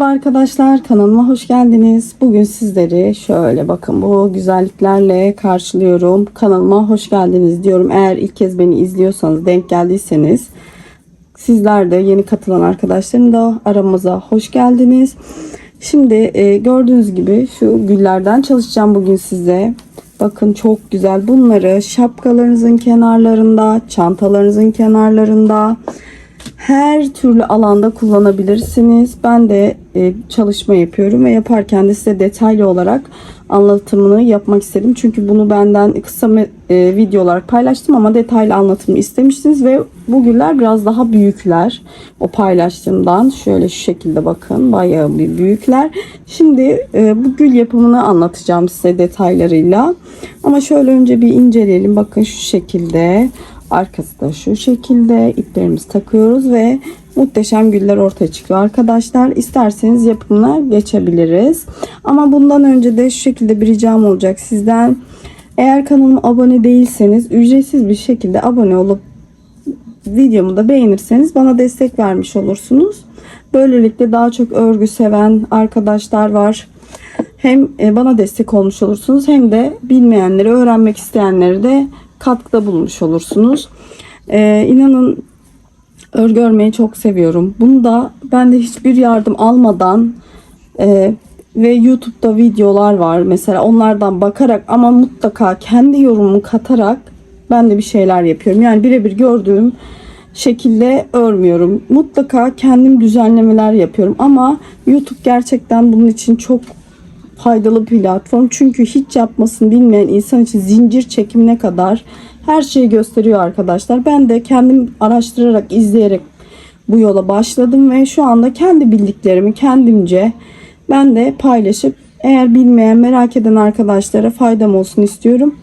Merhaba arkadaşlar, kanalıma hoş geldiniz. Bugün sizleri şöyle bakın bu güzelliklerle karşılıyorum. Kanalıma hoş geldiniz diyorum. Eğer ilk kez beni izliyorsanız, denk geldiyseniz, sizler de yeni katılan arkadaşlarım da aramıza hoş geldiniz. Şimdi gördüğünüz gibi şu güllerden çalışacağım bugün size. Bakın çok güzel. Bunları şapkalarınızın kenarlarında, çantalarınızın kenarlarında, her türlü alanda kullanabilirsiniz. Ben de çalışma yapıyorum ve yaparken de size detaylı olarak anlatımını yapmak istedim. Çünkü bunu benden kısa video olarak paylaştım ama detaylı anlatımı istemiştiniz ve bu güller biraz daha büyükler. O paylaştığımdan şöyle şu şekilde bakın, bayağı bir büyükler. Şimdi bu gül yapımını anlatacağım size detaylarıyla. Ama şöyle önce bir inceleyelim. Bakın şu şekilde. Arkası da şu şekilde iplerimizi takıyoruz ve muhteşem güller ortaya çıkıyor arkadaşlar. İsterseniz yapımına geçebiliriz. Ama bundan önce de şu şekilde bir ricam olacak sizden. Eğer kanalıma abone değilseniz ücretsiz bir şekilde abone olup videomu da beğenirseniz bana destek vermiş olursunuz. Böylelikle daha çok örgü seven arkadaşlar var. Hem bana destek olmuş olursunuz hem de bilmeyenleri, öğrenmek isteyenleri de katkıda bulunmuş olursunuz. İnanın örgü örmeyi çok seviyorum. Bunu da ben de hiçbir yardım almadan ve YouTube'da videolar var. Mesela onlardan bakarak ama mutlaka kendi yorumumu katarak ben de bir şeyler yapıyorum. Yani birebir gördüğüm şekilde örmüyorum. Mutlaka kendim düzenlemeler yapıyorum. Ama YouTube gerçekten bunun için çok faydalı bir platform. Çünkü hiç yapmasını bilmeyen insan için zincir çekimine kadar her şeyi gösteriyor arkadaşlar. Ben de kendim araştırarak, izleyerek bu yola başladım ve şu anda kendi bildiklerimi kendimce ben de paylaşıp eğer bilmeyen, merak eden arkadaşlara faydam olsun istiyorum.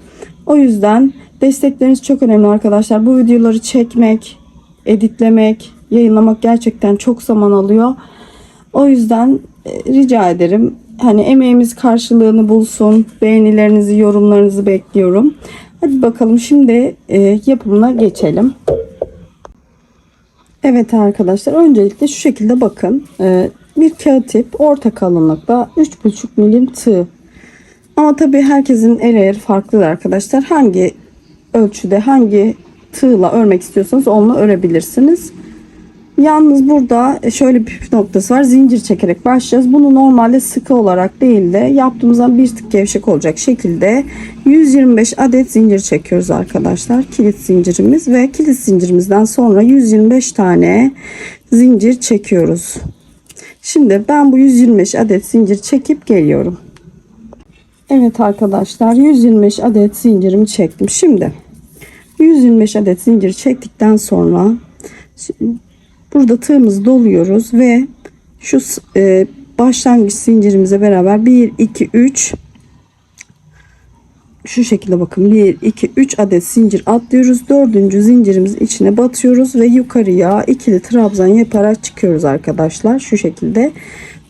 O yüzden destekleriniz çok önemli arkadaşlar. Bu videoları çekmek, editlemek, yayınlamak gerçekten çok zaman alıyor. O yüzden rica ederim. Hani emeğimiz karşılığını bulsun. Beğenilerinizi, yorumlarınızı bekliyorum. Hadi bakalım şimdi yapımına geçelim. Evet arkadaşlar, öncelikle şu şekilde bakın. Bir kağıt ip, orta kalınlıkta 3,5 milim tığ. Ama tabii herkesin el ayarı farklıdır arkadaşlar. Hangi ölçüde, hangi tığla örmek istiyorsanız onunla örebilirsiniz. Yalnız burada şöyle bir püf noktası var. Zincir çekerek başlayacağız. Bunu normalde sıkı olarak değil de yaptığımızdan bir tık gevşek olacak şekilde 125 adet zincir çekiyoruz arkadaşlar. Kilit zincirimiz ve kilit zincirimizden sonra 125 tane zincir çekiyoruz. Şimdi ben bu 125 adet zincir çekip geliyorum. Evet arkadaşlar, 125 adet zincirimi çektim. Şimdi 125 adet zincir çektikten sonra burada tığımızı doluyoruz ve şu başlangıç zincirimize beraber 1 2 3 şu şekilde bakın 1 2 3 adet zincir atlıyoruz. Dördüncü zincirimizin içine batıyoruz ve yukarıya ikili trabzan yaparak çıkıyoruz arkadaşlar, şu şekilde.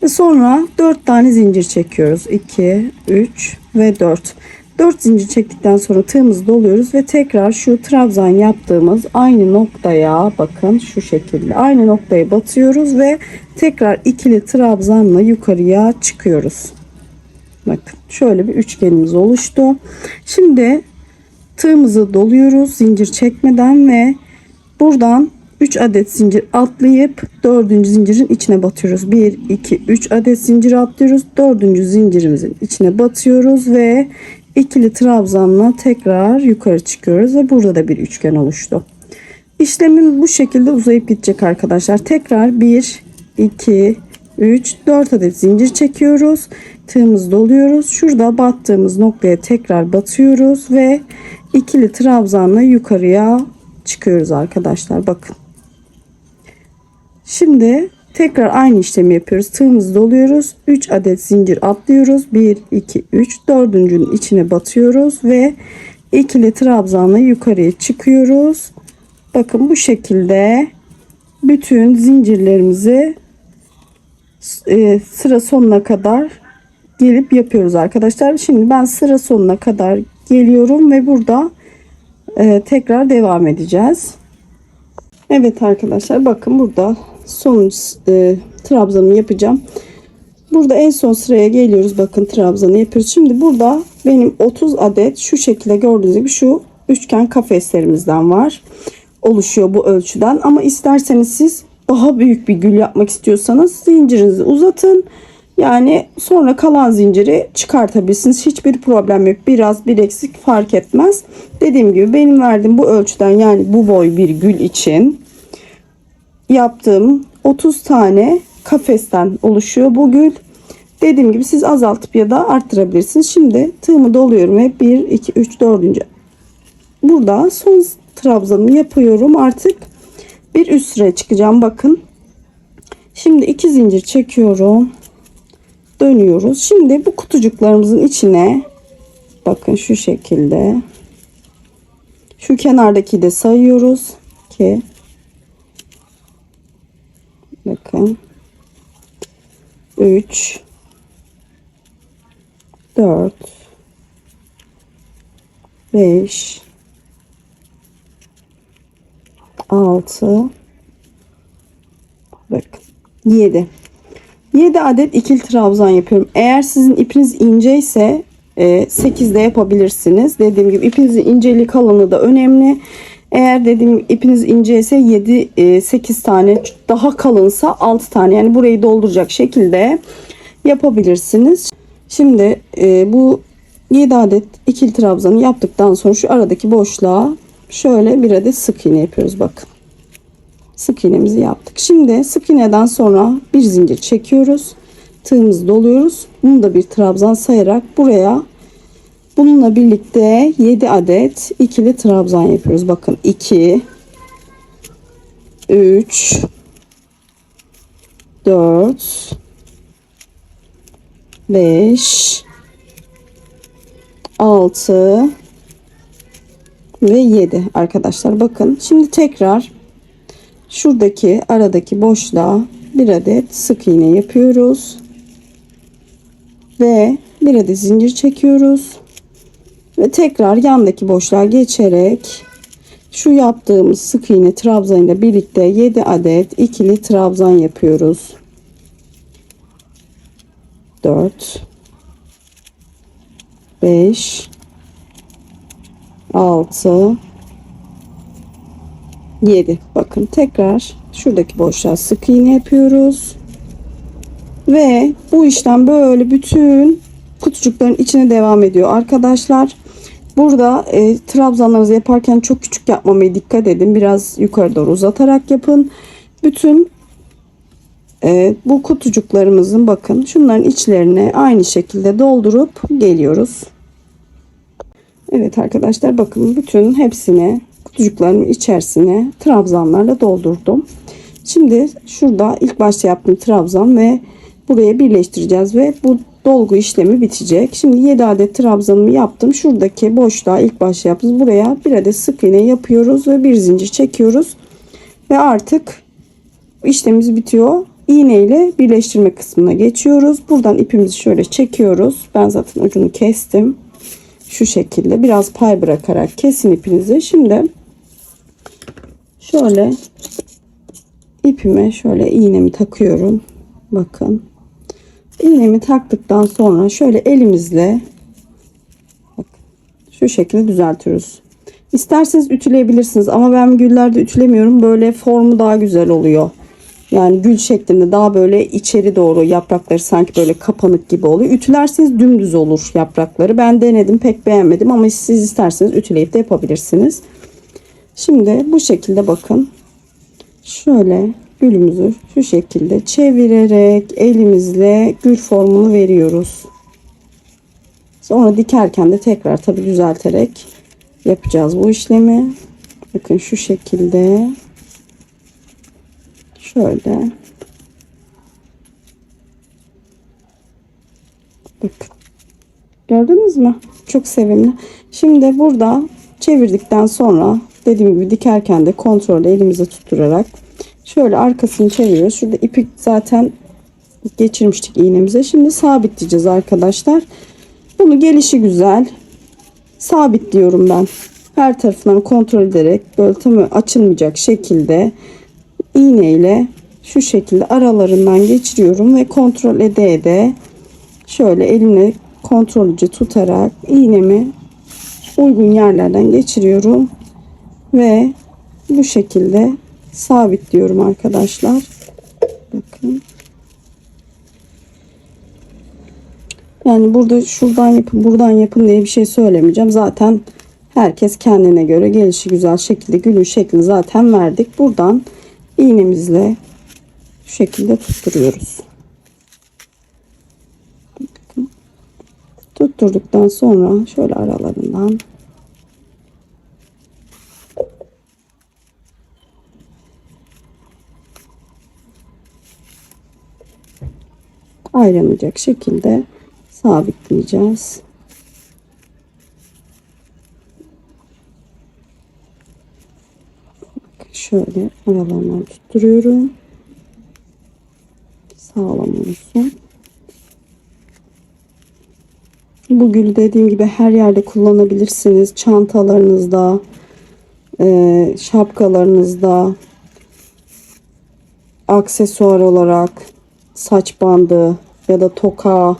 Ve sonra 4 tane zincir çekiyoruz. 2 3 ve 4 zincir çektikten sonra tığımızı doluyoruz ve tekrar şu trabzan yaptığımız aynı noktaya, bakın şu şekilde aynı noktaya batıyoruz ve tekrar ikili trabzanla yukarıya çıkıyoruz. Bakın şöyle bir üçgenimiz oluştu. Şimdi tığımızı doluyoruz zincir çekmeden ve buradan 3 adet zincir atlayıp 4. zincirin içine batıyoruz. 1 2 3 adet zincir atlıyoruz. 4. zincirimizin içine batıyoruz ve ikili trabzanla tekrar yukarı çıkıyoruz ve burada da bir üçgen oluştu. İşlemim bu şekilde uzayıp gidecek arkadaşlar. Tekrar 1 2 3 4 adet zincir çekiyoruz. Tığımızı doluyoruz. Şurada battığımız noktaya tekrar batıyoruz ve ikili trabzanla yukarıya çıkıyoruz arkadaşlar. Bakın. Şimdi tekrar aynı işlemi yapıyoruz. Tığımızı doluyoruz. 3 adet zincir atlıyoruz. 1 2 3 dördüncünün içine batıyoruz ve ikili trabzanla yukarıya çıkıyoruz. Bakın bu şekilde bütün zincirlerimizi sıra sonuna kadar gelip yapıyoruz arkadaşlar. Şimdi ben sıra sonuna kadar geliyorum ve burada tekrar devam edeceğiz. Evet arkadaşlar, bakın burada son trabzanımı yapacağım. Burada en son sıraya geliyoruz. Bakın trabzanı yapıyoruz. Şimdi burada benim 30 adet şu şekilde gördüğünüz gibi şu üçgen kafeslerimizden var. Oluşuyor bu ölçüden. Ama isterseniz siz daha büyük bir gül yapmak istiyorsanız zincirinizi uzatın. Yani sonra kalan zinciri çıkartabilirsiniz. Hiçbir problem yok. Biraz bir eksik fark etmez. Dediğim gibi benim verdiğim bu ölçüden, yani bu boy bir gül için yaptığım 30 tane kafesten oluşuyor bu gül. Dediğim gibi siz azaltıp ya da arttırabilirsiniz. Şimdi tığımı doluyorum ve 1 2 3 4. Burada son trabzanımı yapıyorum. Artık bir üst sıraya çıkacağım. Bakın. Şimdi 2 zincir çekiyorum. Dönüyoruz. Şimdi bu kutucuklarımızın içine bakın şu şekilde şu kenardaki de sayıyoruz ki bakın 3 4 5 6 bakın 7 adet ikili trabzan yapıyorum. Eğer sizin ipiniz ince ise 8 de yapabilirsiniz. Dediğim gibi ipinizin inceliği, kalınlığı da önemli. Eğer dediğim ipiniz ince ise 8 tane, daha kalınsa 6 tane, yani burayı dolduracak şekilde yapabilirsiniz. Şimdi bu 7 adet ikili trabzanı yaptıktan sonra şu aradaki boşluğa şöyle bir adet sık iğne yapıyoruz. Bakın. Sık iğnemizi yaptık. Şimdi sık iğneden sonra bir zincir çekiyoruz. Tığımızı doluyoruz. Bunu da bir trabzan sayarak buraya bununla birlikte 7 adet ikili trabzan yapıyoruz. Bakın 2 3 4 5 6 ve 7 arkadaşlar. Bakın şimdi tekrar şuradaki aradaki boşluğa bir adet sık iğne yapıyoruz ve bir adet zincir çekiyoruz ve tekrar yandaki boşluğa geçerek şu yaptığımız sık iğne trabzan ile birlikte 7 adet ikili trabzan yapıyoruz. 4 5 6 7. Bakın tekrar şuradaki boşluğa sık iğne yapıyoruz ve bu işlem böyle bütün kutucukların içine devam ediyor arkadaşlar. Burada trabzanlarınızı yaparken çok küçük yapmamaya dikkat edin. Biraz yukarı doğru uzatarak yapın. Bütün bu kutucuklarımızın, bakın şunların içlerine aynı şekilde doldurup geliyoruz. Evet arkadaşlar, bakın bütün hepsini kutucukların içerisine trabzanlarla doldurdum. Şimdi şurada ilk başta yaptığım trabzan ve buraya birleştireceğiz ve bu dolgu işlemi bitecek. Şimdi 7 adet trabzanımı yaptım. Şuradaki boşluğa ilk başta yaptığımız buraya bir adet sık iğne yapıyoruz ve bir zincir çekiyoruz ve artık işlemimiz bitiyor. İğne ile birleştirme kısmına geçiyoruz. Buradan ipimizi şöyle çekiyoruz. Ben zaten ucunu kestim. Şu şekilde biraz pay bırakarak kesin ipinizi. Şimdi şöyle ipime şöyle iğnemi takıyorum. Bakın. İğnemi taktıktan sonra şöyle elimizle bakın, şu şekilde düzeltiyoruz. İsterseniz ütüleyebilirsiniz ama ben güllerde ütülemiyorum. Böyle formu daha güzel oluyor. Yani gül şeklinde daha böyle içeri doğru yaprakları sanki böyle kapanık gibi oluyor. Ütülerseniz dümdüz olur yaprakları. Ben denedim, pek beğenmedim ama siz isterseniz ütüleyip de yapabilirsiniz. Şimdi bu şekilde bakın. Şöyle gülümüzü şu şekilde çevirerek elimizle gül formunu veriyoruz. Sonra dikerken de tekrar tabi düzelterek yapacağız bu işlemi. Bakın şu şekilde. Şöyle. Bakın. Gördünüz mü? Çok sevimli. Şimdi burada çevirdikten sonra dediğim gibi dikerken de kontrolü elimize tutturarak şöyle arkasını çeviriyoruz. Şurada ipi zaten geçirmiştik iğnemize. Şimdi sabitleyeceğiz arkadaşlar. Bunu gelişi güzel sabitliyorum ben. Her tarafından kontrol ederek böyle tam açılmayacak şekilde iğne ile şu şekilde aralarından geçiriyorum ve kontrol ede ede şöyle elimle kontrolcü tutarak iğnemi uygun yerlerden geçiriyorum ve bu şekilde sabitliyorum arkadaşlar. Bakın. Yani burada şuradan yapın, buradan yapın diye bir şey söylemeyeceğim. Zaten herkes kendine göre gelişigüzel şekilde gülün şeklini zaten verdik. Buradan iğnemizle şu şekilde tutturuyoruz. Bakın. Tutturduktan sonra şöyle aralarından ayrılmayacak şekilde sabitleyeceğiz. Şöyle aralarından tutturuyorum. Sağlam olsun. Bu gülü dediğim gibi her yerde kullanabilirsiniz. Çantalarınızda, şapkalarınızda, aksesuar olarak saç bandı ya da toka,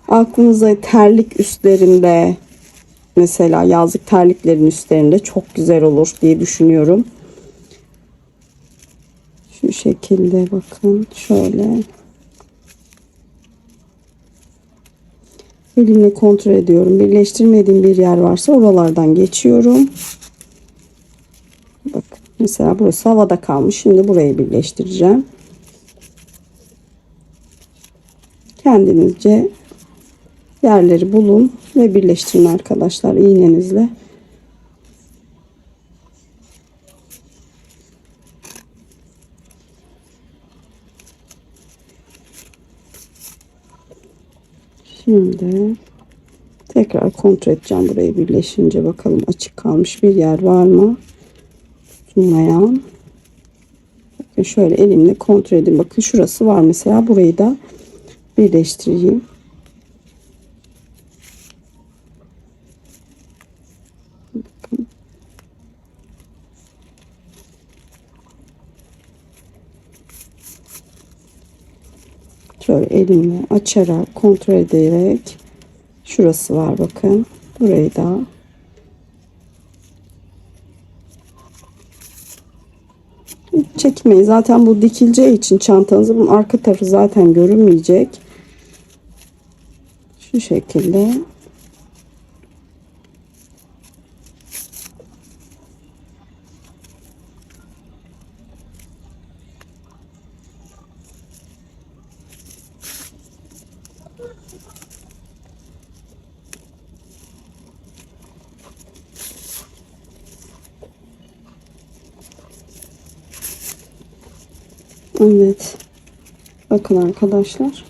aklınıza terlik üstlerinde, mesela yazlık terliklerin üstlerinde çok güzel olur diye düşünüyorum. Şu şekilde bakın şöyle. Elimle kontrol ediyorum. Birleştirmediğim bir yer varsa oralardan geçiyorum. Bakın mesela burası havada kalmış. Şimdi burayı birleştireceğim. Kendinizce yerleri bulun ve birleştirin arkadaşlar iğnenizle. Şimdi tekrar kontrol edeceğim burayı birleşince, bakalım açık kalmış bir yer var mı? Tutulmayan. Bakın şöyle elimle kontrol edin. Bakın şurası var mesela, burayı da birleştireyim. Bakın. Şöyle elimle açarak kontrol ederek şurası var bakın. Burayı da çekmeyin. Zaten bu dikileceği için çantanızın arka tarafı zaten görünmeyecek. Şu şekilde. Evet. Bakın arkadaşlar.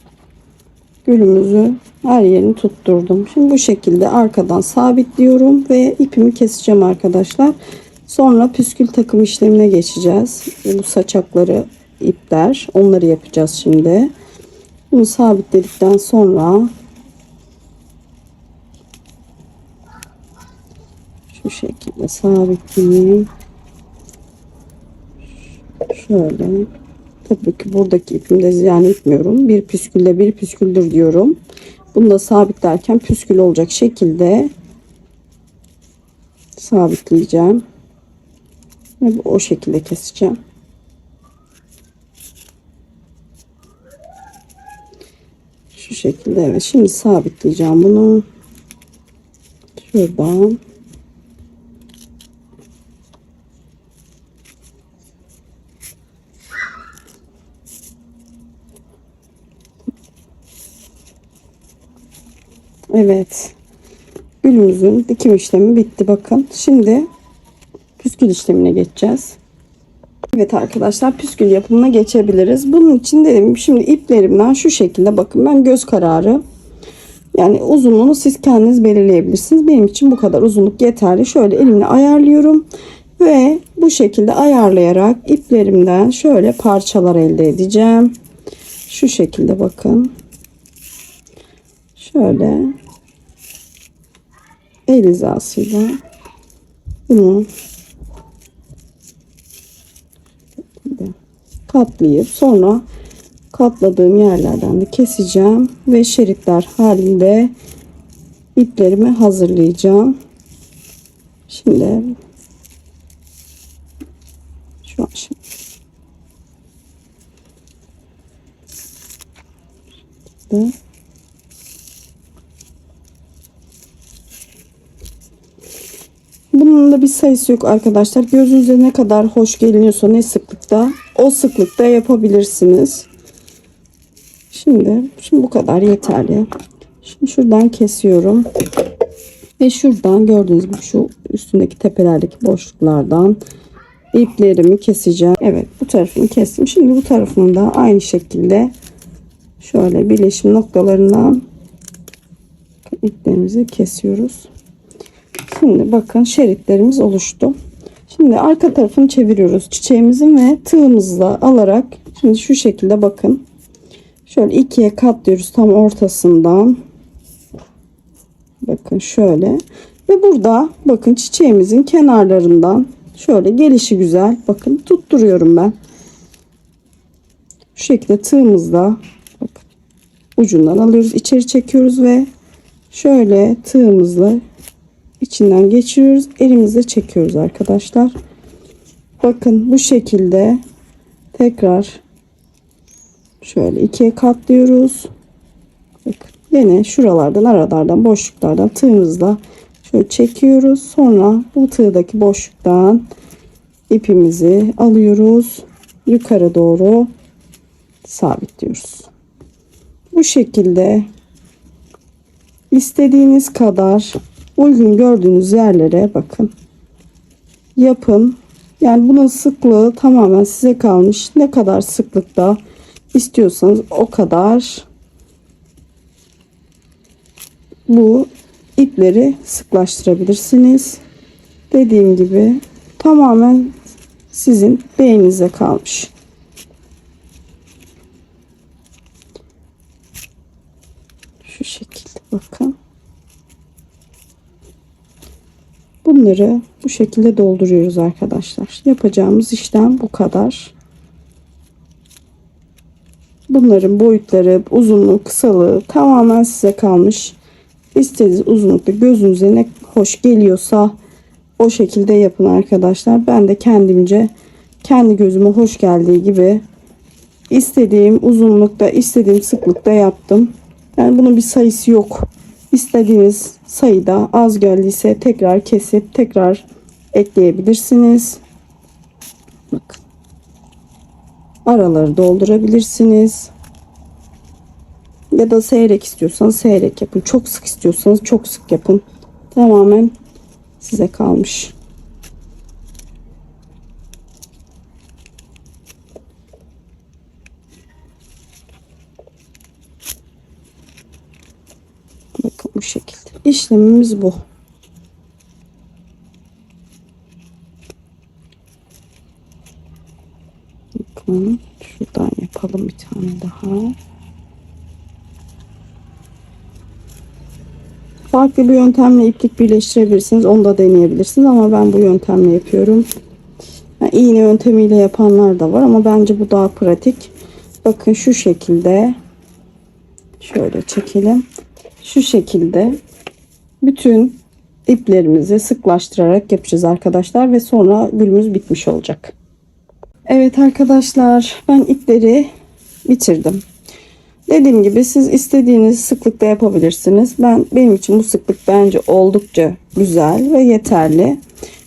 Gülümüzü her yerini tutturdum. Şimdi bu şekilde arkadan sabitliyorum ve ipimi keseceğim arkadaşlar. Sonra püskül takım işlemine geçeceğiz. Bu saçakları ipler. Onları yapacağız şimdi. Bunu sabitledikten sonra şu şekilde sabitleyeyim. Şöyle. Tabii ki buradaki ipimi de ziyan etmiyorum. Bir püskülle bir püsküldür diyorum. Bunu da sabitlerken püskül olacak şekilde sabitleyeceğim. Ve o şekilde keseceğim. Şu şekilde, evet. Şimdi sabitleyeceğim bunu. Şuradan. Evet. Gülümüzün dikim işlemi bitti bakın. Şimdi püskül işlemine geçeceğiz. Evet arkadaşlar, püskül yapımına geçebiliriz. Bunun için dedim şimdi iplerimden şu şekilde bakın, ben göz kararı, yani uzunluğunu siz kendiniz belirleyebilirsiniz. Benim için bu kadar uzunluk yeterli. Şöyle elimle ayarlıyorum ve bu şekilde ayarlayarak iplerimden şöyle parçalar elde edeceğim. Şu şekilde bakın. Şöyle el hizasıyla bunu katlayıp sonra katladığım yerlerden de keseceğim ve şeritler halinde iplerimi hazırlayacağım. Şimdi şu an bunun da bir sayısı yok arkadaşlar. Gözünüze ne kadar hoş geliyorsa, ne sıklıkta, o sıklıkta yapabilirsiniz. Şimdi bu kadar yeterli. Şimdi şuradan kesiyorum. Ve şuradan gördüğünüz gibi şu üstündeki tepelerdeki boşluklardan iplerimi keseceğim. Evet, bu tarafını kestim. Şimdi bu tarafını da aynı şekilde şöyle birleşim noktalarından iplerimizi kesiyoruz. Şimdi bakın şeritlerimiz oluştu. Şimdi arka tarafını çeviriyoruz. Çiçeğimizin ve tığımızla alarak şimdi şu şekilde bakın. Şöyle ikiye katlıyoruz tam ortasından. Bakın şöyle. Ve burada bakın çiçeğimizin kenarlarından şöyle gelişi güzel. Bakın tutturuyorum ben. Şu şekilde tığımızla bakın, ucundan alıyoruz. İçeri çekiyoruz ve şöyle tığımızla içinden geçiriyoruz. Elimizle çekiyoruz arkadaşlar. Bakın bu şekilde tekrar şöyle ikiye katlıyoruz. Bakın yine şuralardan, aralardan, boşluklardan tığımızla şöyle çekiyoruz. Sonra bu tığdaki boşluktan ipimizi alıyoruz. Yukarı doğru sabitliyoruz. Bu şekilde istediğiniz kadar uygun gördüğünüz yerlere bakın yapın. Yani bunun sıklığı tamamen size kalmış. Ne kadar sıklıkta istiyorsanız o kadar bu ipleri sıklaştırabilirsiniz. Dediğim gibi tamamen sizin beğeninize kalmış. Şu şekilde bakın. Bunları bu şekilde dolduruyoruz arkadaşlar. Yapacağımız işlem bu kadar. Bunların boyutları, uzunluğu, kısalığı tamamen size kalmış. İstediğiniz uzunlukta gözünüze ne hoş geliyorsa o şekilde yapın arkadaşlar. Ben de kendimce kendi gözüme hoş geldiği gibi istediğim uzunlukta, istediğim sıklıkta yaptım. Yani bunun bir sayısı yok. İstediğiniz sayıda az geldiyse tekrar kesip tekrar ekleyebilirsiniz. Bakın. Araları doldurabilirsiniz. Ya da seyrek istiyorsanız seyrek yapın. Çok sık istiyorsanız çok sık yapın. Tamamen size kalmış. Bakın bu şekilde. İşlemimiz bu. Bakın şuradan yapalım bir tane daha. Farklı bir yöntemle iplik birleştirebilirsiniz. Onu da deneyebilirsiniz ama ben bu yöntemle yapıyorum. Yani iğne yöntemiyle yapanlar da var ama bence bu daha pratik. Bakın şu şekilde şöyle çekelim. Şu şekilde bütün iplerimizi sıklaştırarak yapacağız arkadaşlar ve sonra gülümüz bitmiş olacak. Evet arkadaşlar, ben ipleri bitirdim. Dediğim gibi siz istediğiniz sıklıkta yapabilirsiniz. Benim için bu sıklık bence oldukça güzel ve yeterli.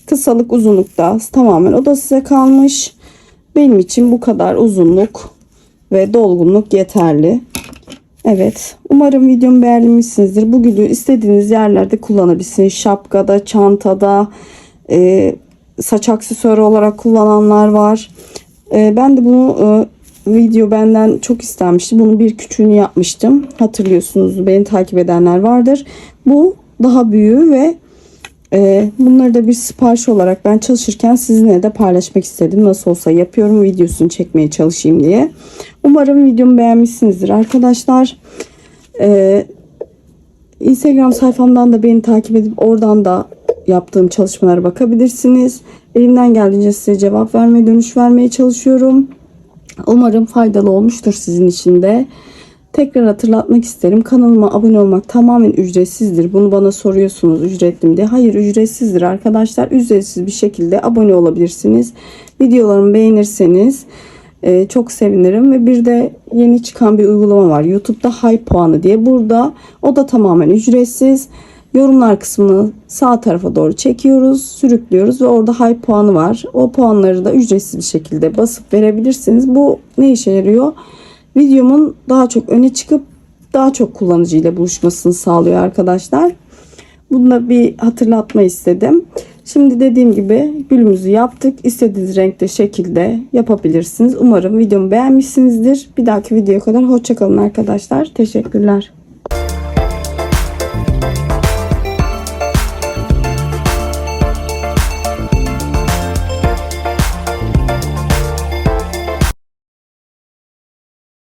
Kısalık, uzunlukta tamamen o da size kalmış. Benim için bu kadar uzunluk ve dolgunluk yeterli. Evet, umarım videomu beğenmişsinizdir. Bu gülü istediğiniz yerlerde kullanabilirsiniz. Şapkada, çantada, saç aksesuarı olarak kullananlar var. Ben de bunu video benden çok istenmişti. Bunun bir küçüğünü yapmıştım. Hatırlıyorsunuz, beni takip edenler vardır. Bu daha büyüğü ve bunları da bir sipariş olarak ben çalışırken sizinle de paylaşmak istedim. Nasıl olsa yapıyorum, videosunu çekmeye çalışayım diye. Umarım videomu beğenmişsinizdir arkadaşlar. Instagram sayfamdan da beni takip edip oradan da yaptığım çalışmalara bakabilirsiniz. Elimden geldiğince size cevap vermeye, dönüş vermeye çalışıyorum. Umarım faydalı olmuştur sizin için de. Tekrar hatırlatmak isterim. Kanalıma abone olmak tamamen ücretsizdir. Bunu bana soruyorsunuz ücretli mi diye. Hayır, ücretsizdir arkadaşlar. Ücretsiz bir şekilde abone olabilirsiniz. Videolarımı beğenirseniz çok sevinirim. Ve bir de yeni çıkan bir uygulama var. YouTube'da High Puanı diye. Burada o da tamamen ücretsiz. Yorumlar kısmını sağ tarafa doğru çekiyoruz, sürüklüyoruz ve orada High Puanı var. O puanları da ücretsiz bir şekilde basıp verebilirsiniz. Bu ne işe yarıyor? Videomun daha çok öne çıkıp daha çok kullanıcı ile buluşmasını sağlıyor arkadaşlar. Bunu da bir hatırlatma istedim. Şimdi dediğim gibi gülümüzü yaptık. İstediğiniz renkte, şekilde yapabilirsiniz. Umarım videomu beğenmişsinizdir. Bir dahaki videoya kadar hoşça kalın arkadaşlar. Teşekkürler.